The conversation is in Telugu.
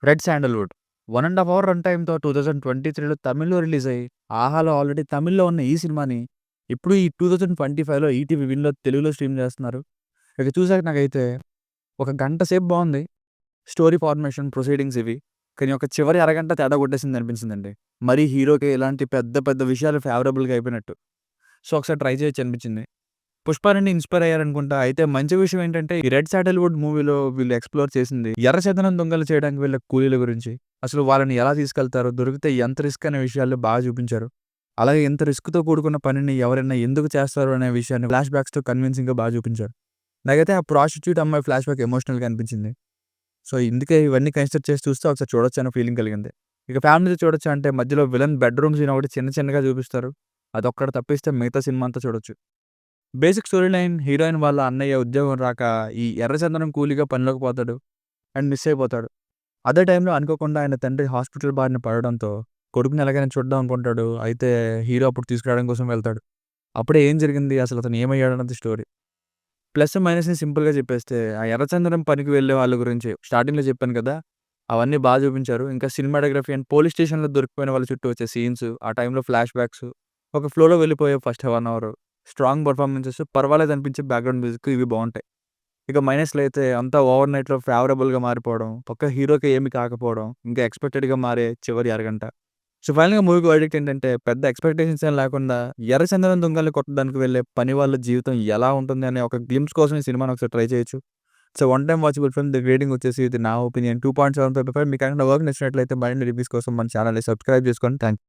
'రెడ్ శాండల్‌వుడ్' 1 ½ అవర్ రన్ టైమ్‌తో 2023లో తమిళ్‌లో రిలీజ్ అయ్యి, 'ఆహాలో' ఆల్రెడీ తమిళ్‌లో ఉన్న ఈ సినిమాని ఇప్పుడు ఈ 2025లో ఈటీవీ విన్‌లో తెలుగులో స్ట్రీమ్ చేస్తున్నారు. ఇక చూసాక నాకైతే ఒక గంట సేపు బావుంది. స్టోరీ ఫార్మేషన్, ప్రొసీడింగ్స్ ఇవి. కానీ ఒక చివరి అరగంట తేడా కొట్టేసింది అనిపించిందండి. మరీ హీరోకి ఇలాంటి పెద్ద పెద్ద విషయాలు ఫేవరబుల్‌గా అయిపోయినట్టు. సో, ఒకసారి ట్రై చేయొచ్చు అనిపించింది. 'పుష్ప' నుండి ఇన్‌స్పైర్ అయ్యారనుకుంటా. అయితే మంచి విషయం ఏంటంటే ఈ 'రెడ్ శాండల్‌వుడ్' మూవీలో వీళ్ళు ఎక్స్‌ప్లోర్ చేసింది ఎర్రచందనం దొంగలు చేయడానికి వెళ్ళే కూలీల గురించి. అసలు వాళ్ళని ఎలా తీసుకెళ్తారు? దొరికితే ఎంత రిస్క్ అనే విషయాలు బాగా చూపించారు. అలాగే ఇంత రిస్క్‌తో కూడుకున్న పనిని ఎవరైనా ఎందుకు చేస్తారు అనే విషయాన్ని ఫ్లాష్ బ్యాక్స్‌తో కన్విన్సింగ్‌గా బాగా చూపించారు. నాకైతే ఆ ప్రాస్టిట్యూట్ అమ్మాయి ఫ్లాష్ బ్యాక్ ఎమోషనల్‌గా అనిపించింది. సో, ఇందుకే ఇవన్నీ కన్సిడర్ చేసి చూస్తే ఒకసారి చూడొచ్చు అనే ఫీలింగ్ కలిగింది. ఇక ఫ్యామిలీతో చూడొచ్చా అంటే మధ్యలో విలన్ బెడ్‌రూమ్ సీన్ ఒకటి చిన్న చిన్నగా చూపిస్తారు. అదొక్కటి తప్పిస్తే మిగతా సినిమా అంతా చూడొచ్చు. బేసిక్ స్టోరీ లైన్ హీరోయిన్ వాళ్ళ అన్నయ్య ఉద్యోగం రాక ఈ ఎర్రచందనం కూలీగా పనిలోకి పోతాడు. అండ్ మిస్ అయిపోతాడు. అదే టైంలో అనుకోకుండా ఆయన తండ్రి హాస్పిటల్ బారిన పడడంతో కొడుకుని ఎలాగైనా చూద్దాం అనుకుంటాడు. అయితే హీరో అప్పుడు తీసుకురావడం కోసం వెళ్తాడు. అప్పుడే ఏం జరిగింది? అసలు అతను ఏమయ్యాడన్నది స్టోరీ. ప్లస్, మైనస్‌ని సింపుల్‌గా చెప్పేస్తే ఆ ఎర్రచందనం పనికి వెళ్ళే వాళ్ళ గురించి స్టార్టింగ్‌లో చెప్పాను కదా! అవన్నీ చూపించారు. ఇంకా సినిమాటోగ్రఫీ అండ్ పోలీస్ స్టేషన్‌లో దొరికిపోయిన వాళ్ళ చుట్టూ వచ్చే సీన్స్, ఆ టైంలో ఫ్లాష్ బ్యాక్స్, ఒక ఫ్లోలో వెళ్ళిపోయే ఫస్ట్ 1 అవర్, స్ట్రాంగ్ పెర్ఫార్మన్సెస్, పర్వాలేదనిపించే బ్యాక్‌గ్రౌండ్ మ్యూజిక్ ఇవి బావుంటాయి. ఇక మైనస్‌లో అయితే అంతా ఓవర్ నైట్‌లో ఫేవరబుల్‌గా మారిపోవడం, పక్క హీరోకి ఏమి కాకపోవడం, ఇంకా ఎక్స్‌పెక్టెడ్‌గా మారే చివరి అరగంట. సో, ఫైనల్‌గా మూవీ వర్డిక్ట్ ఏంటంటే పెద్ద ఎక్స్‌పెక్టేషన్స్ ఏం లేకుండా ఎర్రచందనం దొంగల్ని కొట్టడానికి వెళ్ళే పని వాళ్ళ జీవితం ఎలా ఉంటుంది అనే ఒక గ్లింప్స్ కోసం ఈ సినిమాని ఒకసారి ట్రై చేయొచ్చు. So, one time watchable film. దీని రేటింగ్ వచ్చేసి ఇది నా ఒపీనియన్ 2.75. మీకేమైనా వర్క్ నచ్చినట్లయితే మరిన్ని రివ్యూస్ కోసం మన ఛానెల్‌ని సబ్స్క్రైబ్ చేసుకోండి. థాంక్స్.